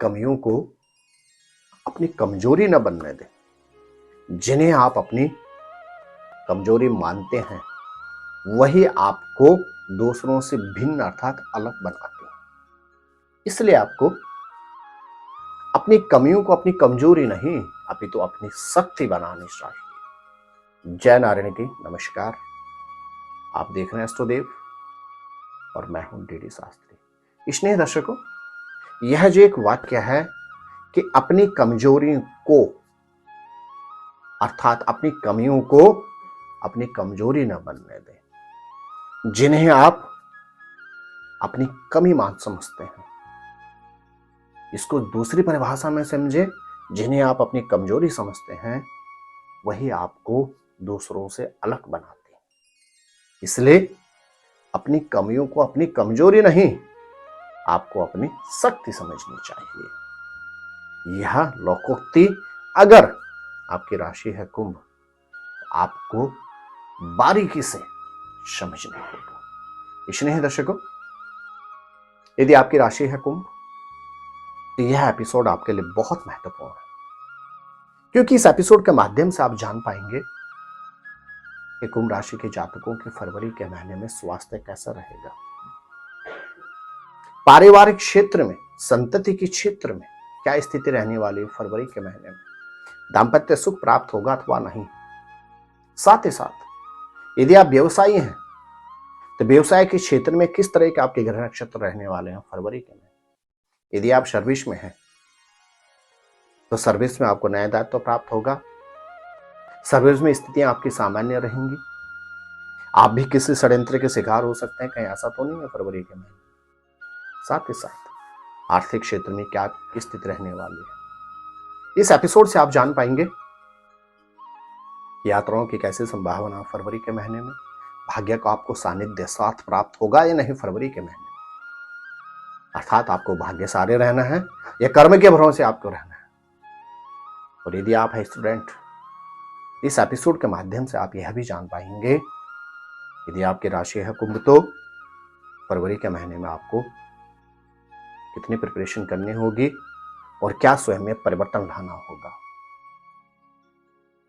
कमियों को अपनी कमजोरी न बनने दें। जिन्हें आप अपनी कमजोरी मानते हैं वही आपको दूसरों से भिन्न अर्थात अलग बनाते हैं। इसलिए आपको अपनी कमियों को अपनी कमजोरी नहीं अपितु अपनी शक्ति बनानी चाहिए। जय नारायण की नमस्कार। आप देख रहे हैं एस्ट्रोदेव और मैं हूं डीडी शास्त्री। स्नेह दर्शकों, यह जो एक वाक्य है कि अपनी कमजोरी को अर्थात अपनी कमियों को अपनी कमजोरी न बनने दें। जिन्हें आप अपनी कमी मान समझते हैं, इसको दूसरी परिभाषा में समझे, जिन्हें आप अपनी कमजोरी समझते हैं वही आपको दूसरों से अलग बनाते हैं। इसलिए अपनी कमियों को अपनी कमजोरी नहीं, आपको अपनी शक्ति समझनी चाहिए। यह लोकोक्ति अगर आपकी राशि है कुंभ, तो आपको बारीकी से समझना होगा। स्नेह दर्शकों, यदि आपकी राशि है कुंभ तो यह एपिसोड आपके लिए बहुत महत्वपूर्ण है, क्योंकि इस एपिसोड के माध्यम से आप जान पाएंगे कि कुंभ राशि के जातकों के फरवरी के महीने में स्वास्थ्य कैसा रहेगा, पारिवारिक क्षेत्र में, संतति के क्षेत्र में क्या स्थिति रहने वाली है फरवरी के महीने में, दाम्पत्य सुख प्राप्त होगा अथवा नहीं। साथ ही साथ यदि आप व्यवसायी हैं तो व्यवसाय के क्षेत्र में किस तरह के आपके ग्रह नक्षत्र रहने वाले हैं फरवरी के महीने। यदि आप सर्विस में हैं तो सर्विस में आपको नया दायित्व प्राप्त होगा। सर्विस में स्थितियां आपकी सामान्य रहेंगी। आप भी किसी षड्यंत्र के शिकार हो सकते हैं, कहीं ऐसा तो नहीं है फरवरी के महीने। साथ ही साथ आर्थिक क्षेत्र में क्या स्थिति रहने वाली है, इस एपिसोड से आप जान पाएंगे। यात्राओं की कैसी संभावना फरवरी के महीने में, भाग्य को आपको सानिध्य साथ प्राप्त होगा या नहीं फरवरी के महीने में, अर्थात आपको भाग्यशाली रहना है या कर्म के भरोसे आपको रहना है। और यदि आप हैं स्टूडेंट, इस एपिसोड के माध्यम से आप यह भी जान पाएंगे यदि आपकी राशि है कुंभ तो फरवरी के महीने में आपको कितनी प्रिपरेशन करनी होगी और क्या स्वयं में परिवर्तन लाना होगा।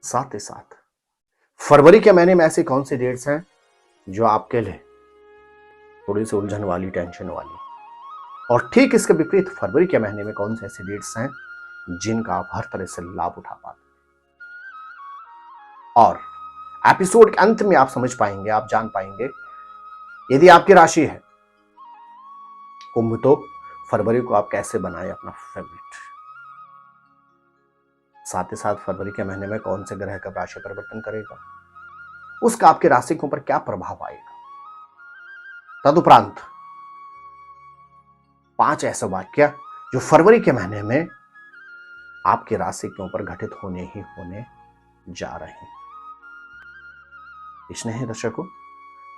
साथ ही साथ फरवरी के महीने में ऐसी कौन सी डेट्स हैं जो आपके लिए थोड़ी सी उलझन वाली, टेंशन वाली, और ठीक इसके विपरीत फरवरी के महीने में कौन सी ऐसी डेट्स हैं जिनका आप हर तरह से लाभ उठा पाते। और एपिसोड के अंत में आप समझ पाएंगे, आप जान पाएंगे यदि आपकी राशि है कुंभ तो फरवरी को आप कैसे बनाए अपना फेवरेट। साथ ही साथ फरवरी के महीने में कौन से ग्रह का राशि परिवर्तन करेगा, उसका आपके राशि के ऊपर क्या प्रभाव आएगा। तदुपरांत 5 ऐसे वाक्य जो फरवरी के महीने में आपकी राशि के ऊपर घटित होने ही होने जा रहे हैं। स्नेह दर्शकों,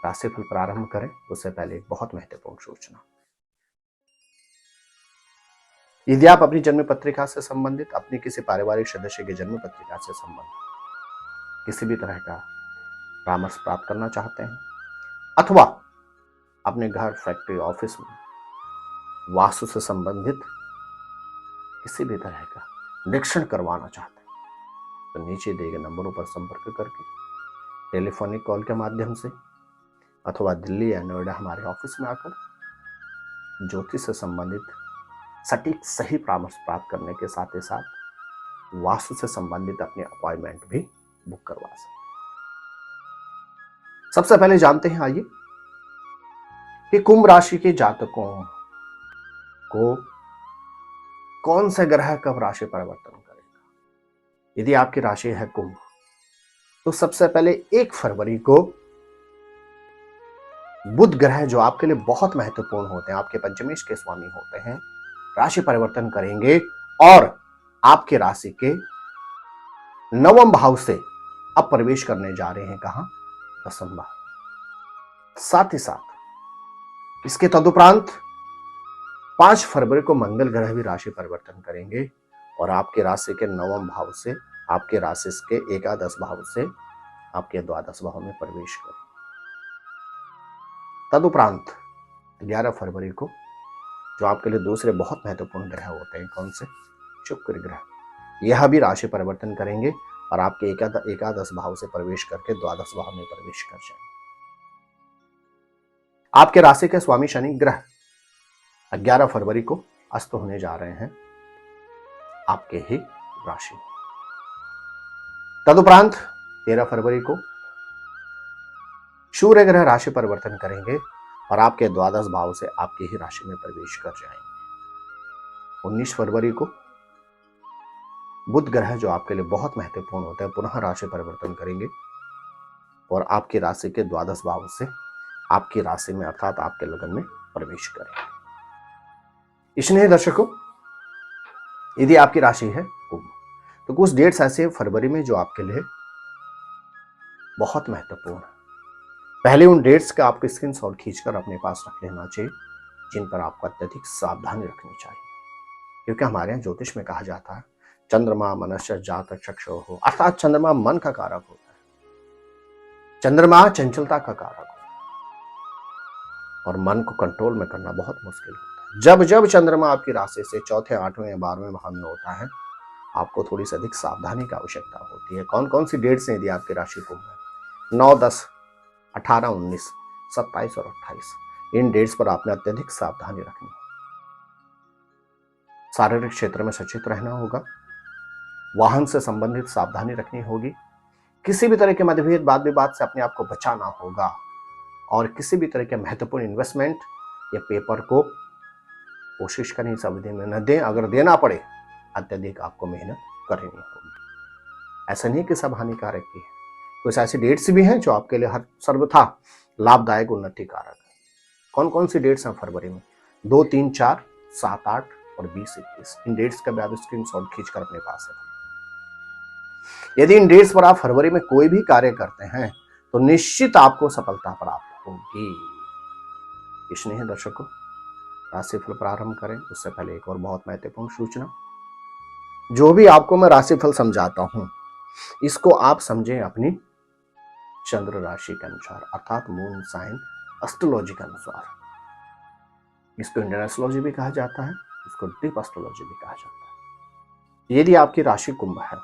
राशिफल प्रारंभ करें उससे पहले एक बहुत महत्वपूर्ण सूचना। यदि आप अपनी जन्म पत्रिका से संबंधित, अपने किसी पारिवारिक सदस्य की जन्म पत्रिका से संबंधित किसी भी तरह का परामर्श प्राप्त करना चाहते हैं, अथवा अपने घर, फैक्ट्री, ऑफिस में वास्तु से संबंधित किसी भी तरह का निरीक्षण करवाना चाहते हैं, तो नीचे दिए गए नंबरों पर संपर्क करके टेलीफोनिक कॉल के माध्यम से अथवा दिल्ली या नोएडा हमारे ऑफिस में आकर ज्योतिष से संबंधित सटीक सही परामर्श प्राप्त करने के साथ ही साथ वास्तु से संबंधित अपनी अपॉइंटमेंट भी बुक करवा सकते हैं। सबसे पहले जानते हैं, आइए, कि कुंभ राशि के जातकों को कौन से ग्रह कब राशि परिवर्तन करेगा। यदि आपकी राशि है कुंभ तो सबसे पहले 1 फरवरी को बुध ग्रह, जो आपके लिए बहुत महत्वपूर्ण होते हैं, आपके पंचमेश के स्वामी होते हैं, राशि परिवर्तन करेंगे और आपके राशि के 9वें भाव से अब प्रवेश करने जा रहे हैं। कहां? 10वें भाव। साथ ही साथ इसके तदुपरांत 5 फरवरी को मंगल ग्रह भी राशि परिवर्तन करेंगे और आपके राशि के 9वें भाव से, आपके राशि के एकादश भाव से आपके द्वादश भाव में प्रवेश करेंगे। तदुपरांत 11 फरवरी को जो आपके लिए दूसरे बहुत महत्वपूर्ण ग्रह होते हैं, कौन से? शुक्र ग्रह, यह भी राशि परिवर्तन करेंगे और आपके एकादश भाव से प्रवेश करके द्वादश भाव में प्रवेश कर जाएंगे। आपके राशि के स्वामी शनि ग्रह 11 फरवरी को अस्त होने जा रहे हैं आपके ही राशि में। तदुपरांत 13 फरवरी को सूर्य ग्रह राशि परिवर्तन करेंगे और आपके द्वादश भाव से आपकी ही राशि में प्रवेश कर जाएंगे। 19 फरवरी को बुध ग्रह, जो आपके लिए बहुत महत्वपूर्ण होता है, पुनः राशि परिवर्तन करेंगे और आपकी राशि के द्वादश भाव से आपकी राशि में अर्थात आपके लगन में प्रवेश करेंगे। इसलिए दर्शकों, यदि आपकी राशि है कुंभ, तो कुछ डेट्स ऐसे फरवरी में जो आपके लिए बहुत महत्वपूर्ण है। पहले उन डेट्स का आपको स्क्रीनशॉट खींचकर अपने पास रख लेना चाहिए, जिन पर आपको अत्यधिक सावधानी रखनी चाहिए, क्योंकि हमारे यहाँ ज्योतिष में कहा जाता है चंद्रमा मनुष्य जातक चक्षु हो, अर्थात चंद्रमा मन का कारक होता है, चंद्रमा चंचलता का कारक होता है और मन को कंट्रोल में करना बहुत मुश्किल होता है। जब जब चंद्रमा आपकी राशि से चौथे, 8वें या 12वें भाव में होता है, आपको थोड़ी सी अधिक सावधानी की आवश्यकता होती है। कौन कौन सी डेट्स हैं यदि आपकी राशि कुंभ है? 9, 10, 18, 19, 27 और 28, इन डेट्स पर आपने अत्यधिक सावधानी रखनी है। शारीरिक क्षेत्र में सचेत रहना होगा, वाहन से संबंधित सावधानी रखनी होगी, किसी भी तरह के मतभेद वाद विवाद से अपने आप को बचाना होगा और किसी भी तरह के महत्वपूर्ण इन्वेस्टमेंट या पेपर को कोशिश करें इस अवधि में न दें। अगर देना पड़े अत्यधिक आपको मेहनत करनी होगी। ऐसा नहीं कि सब हानिकारक की है, कुछ ऐसी डेट्स भी हैं जो आपके लिए हर सर्वथा लाभदायक उन्नति कारक है। कौन कौन सी डेट्स हैं फरवरी में? 2, 3, 4, 7, 8 और 20, 21, इन डेट्स का भी आप स्क्रीनशॉट खींचकर अपने पास रखें। यदि इन डेट्स पर आप फरवरी में कोई भी कार्य करते हैं तो निश्चित आपको सफलता प्राप्त होगी। इसलिए दर्शकों, राशिफल प्रारंभ करें उससे पहले एक और बहुत महत्वपूर्ण सूचना, जो भी आपको मैं राशिफल समझाता हूं, इसको आप समझें अपनी चंद्र राशि के अनुसार, अर्थात मून साइन एस्ट्रोलॉजी के अनुसार। इसको इंडियन एस्ट्रोलॉजी भी कहा जाता है, इसको डीप एस्ट्रोलॉजी भी कहा जाता है। यदि आपकी राशि कुंभ है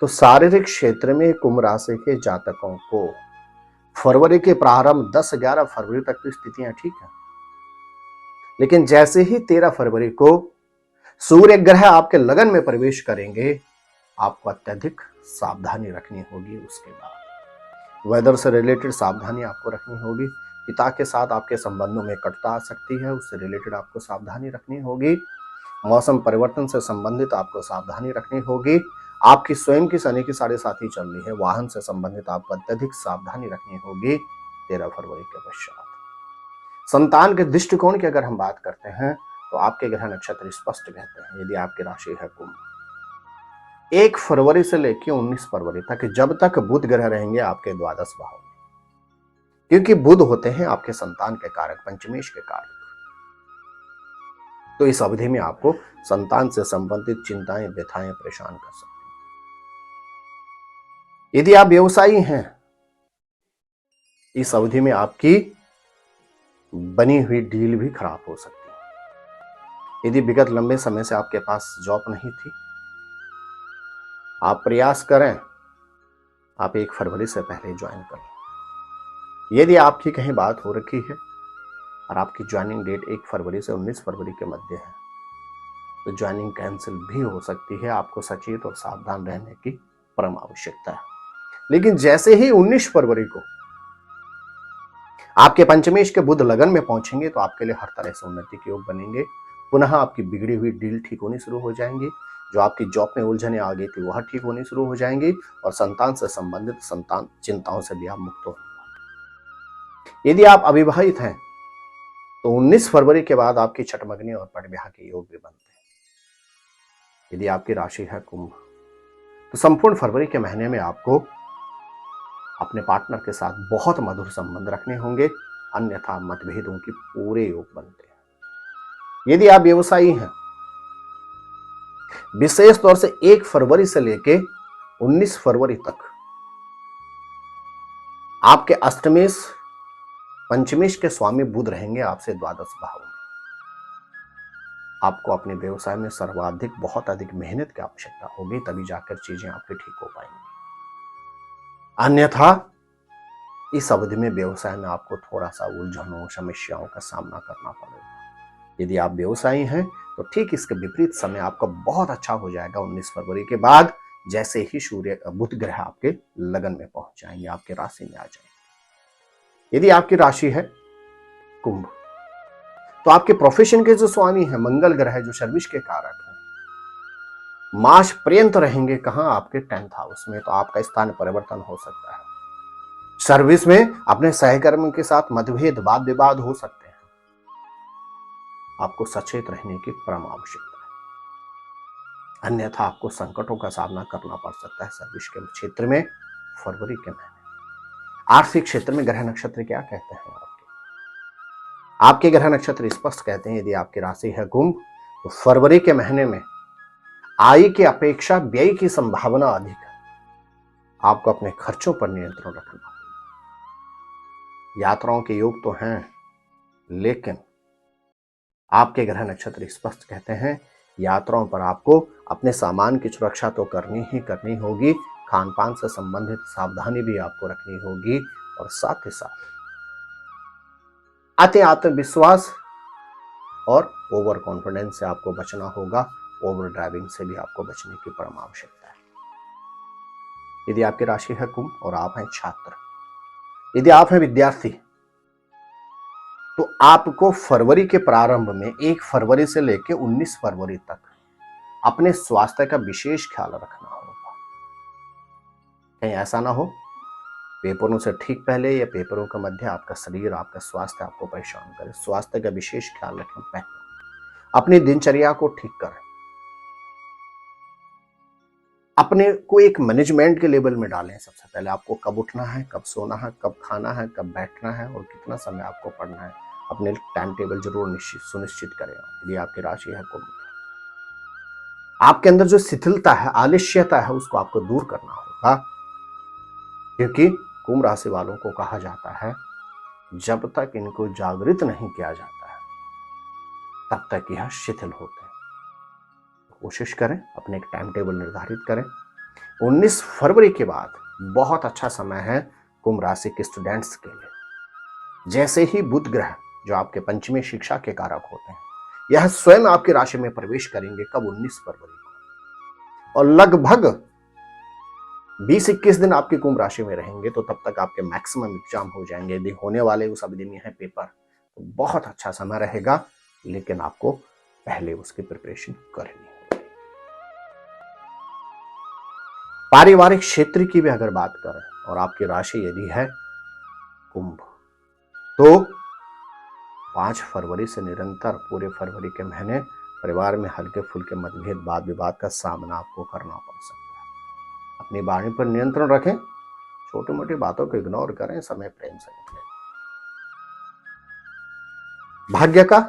तो शारीरिक क्षेत्र में कुंभ राशि के जातकों को फरवरी के प्रारंभ 10-11 फरवरी तक की स्थितियां ठीक है, लेकिन जैसे ही 13 फरवरी को सूर्य ग्रह आपके लगन में प्रवेश करेंगे, आपको अत्यधिक सावधानी रखनी होगी। उसके बाद वेदर से रिलेटेड सावधानी आपको रखनी होगी। पिता के साथ आपके संबंधों में कटुता आ सकती है, उससे रिलेटेड आपको सावधानी रखनी होगी। मौसम परिवर्तन से संबंधित आपको सावधानी रखनी होगी। आपकी स्वयं की शनि की 7.5 चल रही है, वाहन से संबंधित आपको अत्यधिक सावधानी रखनी होगी 13 फरवरी के पश्चात। संतान के दृष्टिकोण की अगर हम बात करते हैं तो आपके ग्रह नक्षत्र स्पष्ट कहते हैं, यदि आपकी राशि है कुंभ, 1 फरवरी से लेकर 19 फरवरी तक, जब तक बुध ग्रह रहेंगे आपके द्वादश भाव में, क्योंकि बुध होते हैं आपके संतान के कारक, पंचमेश के कारक, तो इस अवधि में आपको संतान से संबंधित चिंताएं, व्यथाएं परेशान कर सकती हैं। यदि आप व्यवसायी हैं, इस अवधि में आपकी बनी हुई डील भी खराब हो सकती है। यदि विगत लंबे समय से आपके पास जॉब नहीं थी, आप प्रयास करें, आप 1 फरवरी से पहले ज्वाइन करें। यदि आपकी कहीं बात हो रखी है और आपकी ज्वाइनिंग डेट 1 फरवरी से 19 फरवरी के मध्य है, तो ज्वाइनिंग कैंसिल भी हो सकती है। आपको सचेत और सावधान रहने की परम आवश्यकता है। लेकिन जैसे ही 19 फरवरी को आपके पंचमेश के बुध लगन में पहुंचेंगे, तो आपके लिए हर तरह से उन्नति के योग बनेंगे। पुनः आपकी बिगड़ी हुई डील ठीक होनी शुरू हो जाएंगी, जो आपकी जॉब में उलझने आ गई थी वह ठीक होनी शुरू हो जाएंगी और संतान से संबंधित संतान चिंताओं से भी आप मुक्त होंगे। यदि आप अविवाहित हैं तो 19 फरवरी के बाद आपकी छठमगनी और पटब्याह के योग भी बनते हैं। यदि आपकी राशि है कुंभ, तो संपूर्ण फरवरी के महीने में आपको अपने पार्टनर के साथ बहुत मधुर संबंध रखने होंगे, अन्यथा मतभेदों की पूरे योग बनते हैं। यदि आप व्यवसायी हैं, विशेष तौर से 1 फरवरी से लेके 19 फरवरी तक आपके अष्टमेश पंचमेश के स्वामी बुध रहेंगे आपसे द्वादश भाव में। आपको अपने व्यवसाय में सर्वाधिक बहुत अधिक मेहनत की आवश्यकता होगी, तभी जाकर चीजें आपकी ठीक हो पाएंगी। अन्यथा इस अवधि में व्यवसाय में आपको थोड़ा सा उलझनों समस्याओं का सामना करना पड़ेगा। यदि आप व्यवसायी हैं तो ठीक इसके विपरीत समय आपका बहुत अच्छा हो जाएगा 19 फरवरी के बाद, जैसे ही सूर्य बुध ग्रह आपके लगन में पहुंच जाएंगे, आपके राशि में आ जाएंगे। यदि आपकी राशि है कुंभ, तो आपके प्रोफेशन के जो स्वामी है मंगल ग्रह, जो सर्विस के कारक है, मार्च पर्यंत रहेंगे कहां? आपके 10th हाउस में। तो आपका स्थान परिवर्तन हो सकता है। सर्विस में अपने सहकर्मी के साथ मतभेद वाद विवाद हो सकते हैं। आपको सचेत रहने की परम आवश्यकता है, अन्यथा आपको संकटों का सामना करना पड़ सकता है सर्विस के क्षेत्र में फरवरी के महीने। आर्थिक क्षेत्र में ग्रह नक्षत्र क्या कहते हैं? आपके ग्रह नक्षत्र स्पष्ट कहते हैं, यदि आपकी राशि है कुंभ, तो फरवरी के महीने में आय की अपेक्षा व्यय की संभावना अधिक है। आपको अपने खर्चों पर नियंत्रण रखना होगा। यात्राओं के योग तो हैं, लेकिन आपके ग्रह नक्षत्र स्पष्ट कहते हैं यात्राओं पर आपको अपने सामान की सुरक्षा तो करनी ही करनी होगी, खान पान से संबंधित सावधानी भी आपको रखनी होगी, और साथ ही साथ अति आत्मविश्वास और ओवर कॉन्फिडेंस से आपको बचना होगा। ओवर ड्राइविंग से भी आपको बचने की परम आवश्यकता है। यदि आपकी राशि है कुंभ और आप हैं छात्र, यदि आप हैं विद्यार्थी, तो आपको फरवरी के प्रारंभ में 1 फरवरी से लेकर 19 फरवरी तक अपने स्वास्थ्य का विशेष ख्याल रखना होगा। कहीं ऐसा ना हो पेपरों से ठीक पहले या पेपरों के मध्य आपका शरीर, आपका स्वास्थ्य आपको परेशान करे। स्वास्थ्य का विशेष ख्याल रखें। पहले अपनी दिनचर्या को ठीक करें, अपने को एक मैनेजमेंट के लेवल में डालें। सबसे पहले आपको कब उठना है, कब सोना है, कब खाना है, कब बैठना है और कितना समय आपको पढ़ना है, अपने टाइम टेबल जरूर सुनिश्चित करें। यदि आपकी राशि है कुंभ, आपके अंदर जो शिथिलता है, आलस्यता है, उसको आपको दूर करना होगा, क्योंकि कुंभ राशि वालों को कहा जाता है जब तक इनको जागृत नहीं किया जाता है तब तक यह शिथिल होते हैं। कोशिश करें, अपने एक टाइम टेबल निर्धारित करें। 19 फरवरी के बाद बहुत अच्छा समय है कुंभ राशि के स्टूडेंट्स के लिए। जैसे ही बुध ग्रह, जो आपके पंचमी शिक्षा के कारक होते हैं, यह स्वयं आपकी राशि में प्रवेश करेंगे। कब? 19 फरवरी को। और लगभग 20-21 दिन आपकी कुंभ राशि में रहेंगे, तो तब तक आपके मैक्सिमम एग्जाम हो जाएंगे। यदि होने वाले उस अवधि में है पेपर, तो बहुत अच्छा समय रहेगा, लेकिन आपको पहले उसकी प्रिपरेशन करनी होगी। पारिवारिक क्षेत्र की भी अगर बात करें और आपकी राशि यदि है कुंभ, तो 5 फरवरी से निरंतर पूरे फरवरी के महीने परिवार में हल्के फुल्के मतभेद वाद विवाद का सामना आपको करना पड़ सकता है। अपनी वाणी पर नियंत्रण रखें, छोटी मोटी बातों को इग्नोर करें, समय प्रेम से निकले। भाग्य का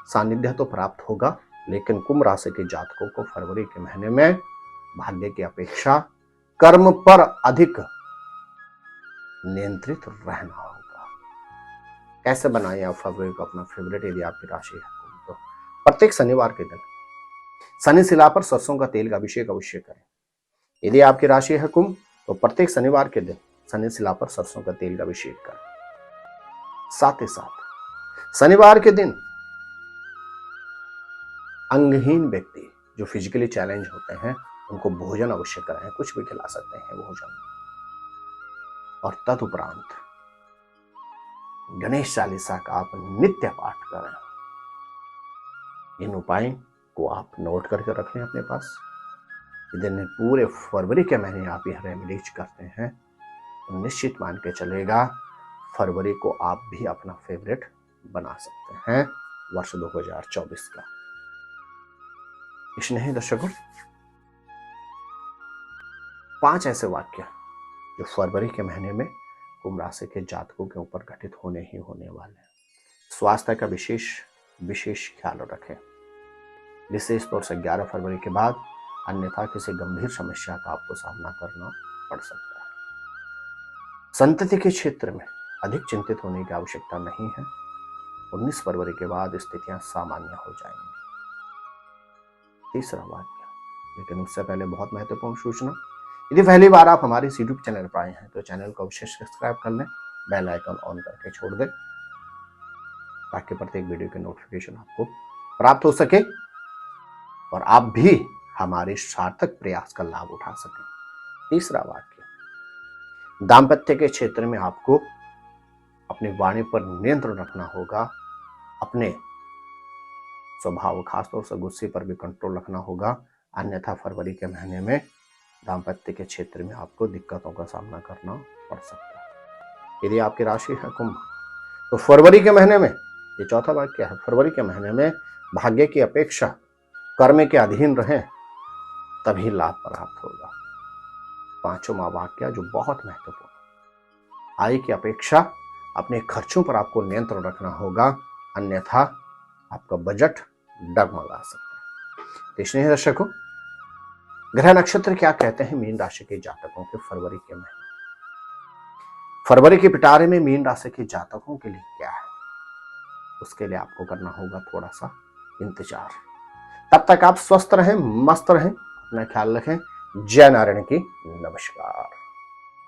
सानिध्य तो प्राप्त होगा, लेकिन कुंभ राशि के जातकों को फरवरी के महीने में भाग्य की अपेक्षा कर्म पर अधिक नियंत्रित रहना होगा। कैसे बनाएं आप फरवरी को अपना फेवरेट? यदि आपकी राशि है कुंभ, तो प्रत्येक शनिवार के दिन शनि शिला पर सरसों का तेल का अभिषेक अवश्य करें। यदि आपकी राशि है कुंभ, तो प्रत्येक शनिवार के दिन शनि शिला पर सरसों का तेल का अभिषेक करें। साथ ही साथ शनिवार के दिन अंगहीन व्यक्ति जो फिजिकली चैलेंज होते हैं, उनको भोजन अवश्य कराएं। कुछ भी खिला सकते हैं भोजन। और तदुपरांत गणेश चालीसा का आप नित्य पाठ करें। इन उपायों को आप नोट करके रख लें अपने पास। यदि पूरे फरवरी के महीने आप यह रेमेडीज करते हैं, तो निश्चित मान के चलेगा फरवरी को आप भी अपना फेवरेट बना सकते हैं वर्ष 2024 का। स्नेही दर्शकों, 5 ऐसे वाक्य जो फरवरी के महीने में कुंभ राशि के जातकों के ऊपर घटित होने ही होने वाले हैं। स्वास्थ्य का विशेष ख्याल रखें, विशेष तौर से 11 फरवरी के बाद, अन्यथा किसी गंभीर समस्या का आपको सामना करना पड़ सकता है। संतति के क्षेत्र में अधिक चिंतित होने की आवश्यकता नहीं है। 19 फरवरी के बाद स्थितियां सामान्य हो जाएंगी। तीसरा वाक्य, लेकिन उससे पहले बहुत महत्वपूर्ण सूचना, यदि पहली बार आप हमारे इस यूट्यूब चैनल पर आए हैं तो चैनल को अवश्य सब्सक्राइब कर लें, बेल आइकन ऑन करके छोड़ दें ताकि प्रत्येक वीडियो के नोटिफिकेशन आपको प्राप्त हो सके और आप भी हमारे सार्थक प्रयास का लाभ उठा सकें। तीसरा वाक्य, दाम्पत्य के क्षेत्र में आपको अपनी वाणी पर नियंत्रण रखना होगा, अपने स्वभाव खासतौर से गुस्से पर भी कंट्रोल रखना होगा, अन्यथा फरवरी के महीने में दाम्पत्य के क्षेत्र में आपको दिक्कतों का सामना करना पड़ सकता है। यदि आपकी राशि है कुंभ तो फरवरी के महीने में, ये चौथा वाक्य है, फरवरी के महीने में भाग्य की अपेक्षा कर्म के अधीन रहें तभी लाभ प्राप्त होगा। पांचवा वाक्य जो बहुत महत्वपूर्ण, आय की अपेक्षा अपने खर्चों पर आपको नियंत्रण रखना होगा, अन्यथा आपका बजट डगमगा सकता है। तो स्नेही दर्शकों, ग्रह नक्षत्र क्या कहते हैं मीन राशि के जातकों के फरवरी के महीने, फरवरी के पिटारे में मीन राशि के जातकों के लिए क्या है, उसके लिए आपको करना होगा थोड़ा सा इंतजार। तब तक आप स्वस्थ रहें, मस्त रहें, अपना ख्याल रखें। जय नारायण की नमस्कार।